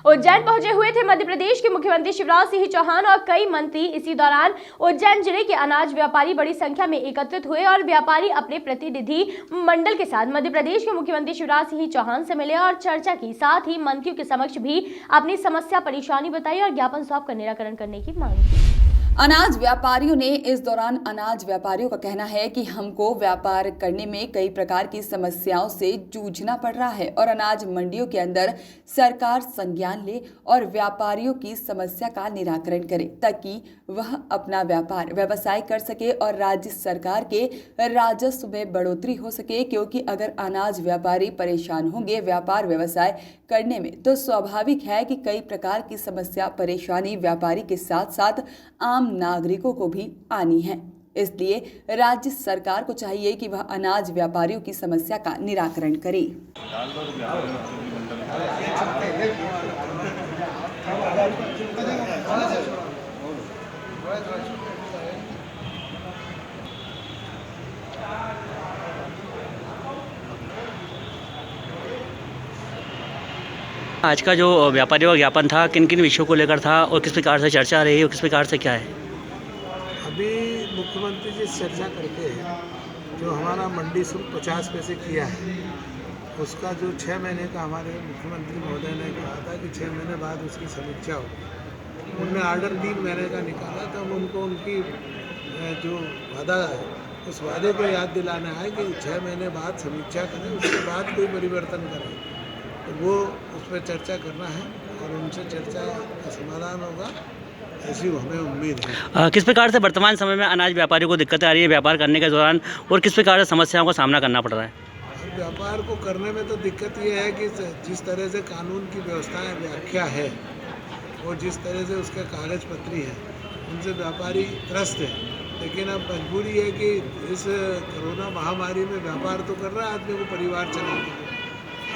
उज्जैन पहुंचे हुए थे मध्य प्रदेश के मुख्यमंत्री शिवराज सिंह चौहान और कई मंत्री। इसी दौरान उज्जैन जिले के अनाज व्यापारी बड़ी संख्या में एकत्रित हुए और व्यापारी अपने प्रतिनिधि मंडल के साथ मध्य प्रदेश के मुख्यमंत्री शिवराज सिंह चौहान से मिले और चर्चा की। साथ ही मंत्रियों के समक्ष भी अपनी समस्या परेशानी बताई और ज्ञापन सौंप कर निराकरण करने की मांग की। अनाज व्यापारियों ने इस दौरान अनाज व्यापारियों का कहना है कि हमको व्यापार करने में कई प्रकार की समस्याओं से जूझना पड़ रहा है और अनाज मंडियों के अंदर सरकार संज्ञान ले और व्यापारियों की समस्या का निराकरण करे ताकि वह अपना व्यवसाय कर सके और राज्य सरकार के राजस्व में बढ़ोतरी हो सके, क्योंकि अगर अनाज व्यापारी परेशान होंगे व्यापार व्यवसाय करने में तो स्वाभाविक है कि कई प्रकार की समस्या परेशानी व्यापारी के साथ साथ आम नागरिकों को भी आनी है। इसलिए राज्य सरकार को चाहिए कि वह अनाज व्यापारियों की समस्या का निराकरण करे। आज का जो व्यापारियों का ज्ञापन था किन किन विषयों को लेकर था और किस प्रकार से चर्चा रही और किस प्रकार से क्या है? अभी मुख्यमंत्री जी चर्चा करके जो हमारा मंडी शुल्क 50 पैसे किया है उसका जो 6 महीने का हमारे मुख्यमंत्री महोदय ने कहा था कि 6 महीने बाद उसकी समीक्षा होगी। उनने आर्डर 3 महीने का निकाला तो उनको उनकी जो वादा है उस वादे को याद दिलाना है कि 6 महीने बाद समीक्षा करें, उसके बाद कोई परिवर्तन करें। तो वो उस पर चर्चा करना है और उनसे चर्चा का समाधान होगा, ऐसी हमें उम्मीद है। किस प्रकार से वर्तमान समय में अनाज व्यापारियों को दिक्कतें आ रही है व्यापार करने के दौरान और किस प्रकार से समस्याओं का सामना करना पड़ रहा है? व्यापार को करने में तो दिक्कत ये है कि जिस तरह से कानून की व्यवस्थाएं व्याख्या है और जिस तरह से उसके कागज पत्री है उनसे व्यापारी त्रस्त है। लेकिन अब मजबूरी है कि इस कोरोना महामारी में व्यापार तो कर रहा है आदमी को परिवार चलाने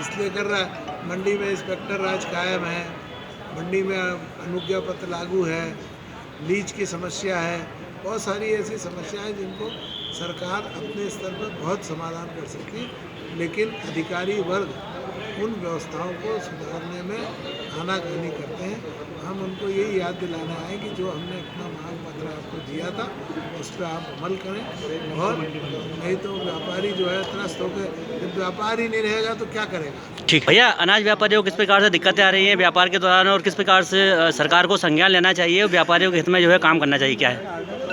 इसलिए कर रहा है। मंडी में इंस्पेक्टर राज कायम है, मंडी में अनुज्ञा पत्र लागू है, लीज की समस्या है, बहुत सारी ऐसी समस्याएं जिनको सरकार अपने स्तर पर बहुत समाधान कर सकती है। लेकिन अधिकारी वर्ग उन व्यवस्थाओं को सुधारने में आनाकानी करते हैं। हम उनको यही याद दिलाना है कि जो हमने अपना मांग पत्र आपको दिया था उस पर आप अमल करें और नहीं तो व्यापारी जो है त्रस्त होकर, जब व्यापारी नहीं रहेगा तो क्या करेगा। ठीक भैया, अनाज व्यापारियों को किस प्रकार से दिक्कतें आ रही हैं व्यापार के दौरान और किस प्रकार से सरकार को संज्ञान लेना चाहिए और व्यापारियों के हित में जो है काम करना चाहिए, क्या है?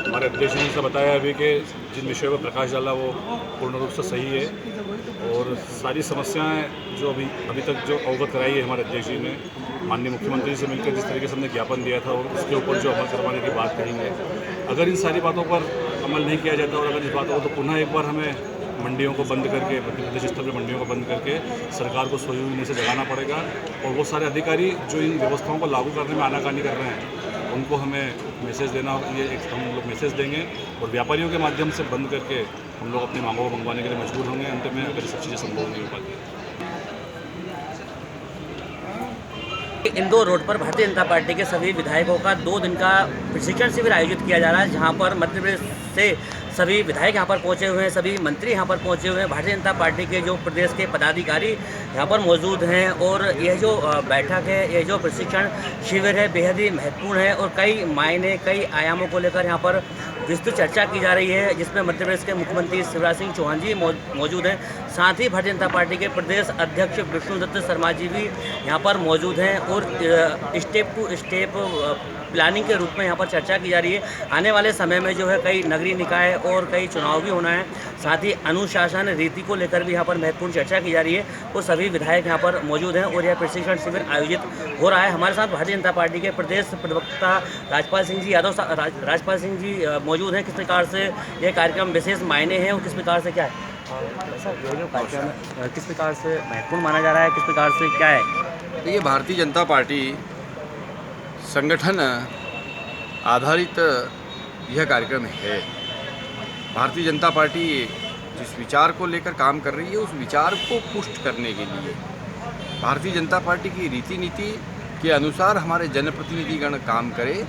हमारे अध्यक्ष जी से बताया अभी कि जिन विषयों पर प्रकाश डाला वो पूर्ण रूप से सही है और सारी समस्याएं जो अभी तक जो अवगत कराई है हमारे अध्यक्ष जी ने माननीय मुख्यमंत्री से मिलकर जिस तरीके से हमने ज्ञापन दिया था और उसके ऊपर जो अमल करवाने की बात कहेंगे, अगर इन सारी बातों पर अमल नहीं किया जाता और अगर इस बातों को तो पुनः एक बार हमें मंडियों को बंद करके मध्य प्रदेश स्तर पर मंडियों को बंद करके सरकार को सोई से जगाना पड़ेगा और वो सारे अधिकारी जो इन व्यवस्थाओं को लागू करने में आनाकानी कर रहे हैं उनको हमें मैसेज देना, ये एक हम लोग मैसेज देंगे और व्यापारियों के माध्यम से बंद करके हम लोग अपनी मांगों को मंगवाने के लिए मजबूर होंगे अंत में, अगर सब चीज़ें संभव नहीं हो पाती। इंदौर रोड पर भारतीय जनता पार्टी के सभी विधायकों का 2 दिन का प्रशिक्षण शिविर आयोजित किया जा रहा है, जहां पर मध्य प्रदेश से सभी विधायक यहां पर पहुंचे हुए हैं, सभी मंत्री यहां पर पहुंचे हुए हैं, भारतीय जनता पार्टी के जो प्रदेश के पदाधिकारी यहां पर मौजूद हैं और यह जो बैठक है, यह जो प्रशिक्षण शिविर है बेहद ही महत्वपूर्ण है और कई मायने कई आयामों को लेकर यहां पर विस्तृत चर्चा की जा रही है, जिसमें मध्य प्रदेश के मुख्यमंत्री शिवराज सिंह चौहान जी मौजूद हैं। साथ ही भारतीय जनता पार्टी के प्रदेश अध्यक्ष विष्णुदत्त शर्मा जी भी यहाँ पर मौजूद हैं और स्टेप टू स्टेप प्लानिंग के रूप में यहाँ पर चर्चा की जा रही है। आने वाले समय में जो है कई नगरीय निकाय और कई चुनाव भी होना है, साथ ही अनुशासन रीति को लेकर भी यहाँ पर महत्वपूर्ण चर्चा की जा रही है और सभी विधायक यहाँ पर मौजूद हैं और यह प्रशिक्षण शिविर आयोजित हो रहा है। हमारे साथ भारतीय जनता पार्टी के प्रदेश प्रवक्ता राजपाल सिंह जी यादव राजपाल सिंह जी मौजूद हैं। किस प्रकार से यह कार्यक्रम विशेष मायने हैं और किस प्रकार से क्या है सर, ये जो कार्यक्रम किस प्रकार से महत्वपूर्ण माना जा रहा है, किस प्रकार से क्या है? देखिए, भारतीय जनता पार्टी संगठन आधारित यह कार्यक्रम है। भारतीय जनता पार्टी जिस विचार को लेकर काम कर रही है उस विचार को पुष्ट करने के लिए भारतीय जनता पार्टी की रीति नीति के अनुसार हमारे जनप्रतिनिधिगण काम करे,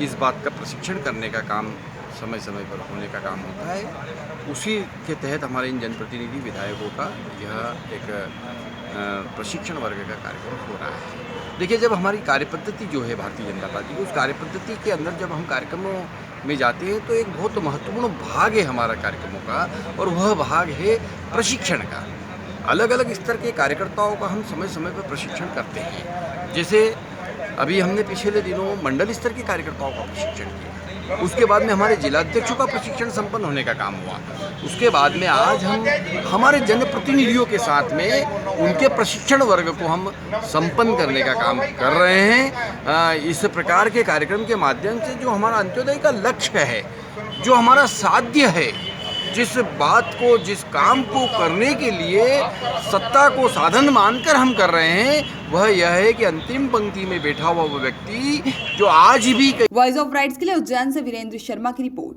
इस बात का प्रशिक्षण करने का काम समय समय पर होने का काम होता है। उसी के तहत हमारे इन जनप्रतिनिधि विधायकों का यह एक प्रशिक्षण वर्ग का कार्यक्रम हो रहा है। देखिए, जब हमारी कार्यपद्धति जो है भारतीय जनता पार्टी की, उस कार्यपद्धति के अंदर जब हम कार्यक्रमों में जाते हैं तो एक बहुत महत्वपूर्ण भाग है हमारा कार्यक्रमों का, और वह भाग है प्रशिक्षण का। अलग अलग स्तर के कार्यकर्ताओं का हम समय समय पर प्रशिक्षण करते हैं। जैसे अभी हमने पिछले दिनों मंडल स्तर के कार्यकर्ताओं का प्रशिक्षण किया, उसके बाद में हमारे जिलाध्यक्षों का प्रशिक्षण संपन्न होने का काम हुआ, उसके बाद में आज हम हमारे जनप्रतिनिधियों के साथ में उनके प्रशिक्षण वर्ग को हम संपन्न करने का काम कर रहे हैं। इस प्रकार के कार्यक्रम के माध्यम से जो हमारा अंत्योदय का लक्ष्य है, जो हमारा साध्य है, जिस बात को, जिस काम को करने के लिए सत्ता को साधन मानकर हम कर रहे हैं, वह यह है कि अंतिम पंक्ति में बैठा हुआ वो व्यक्ति जो आज भी वॉइस ऑफ राइट्स के लिए उज्जैन से वीरेंद्र शर्मा की रिपोर्ट।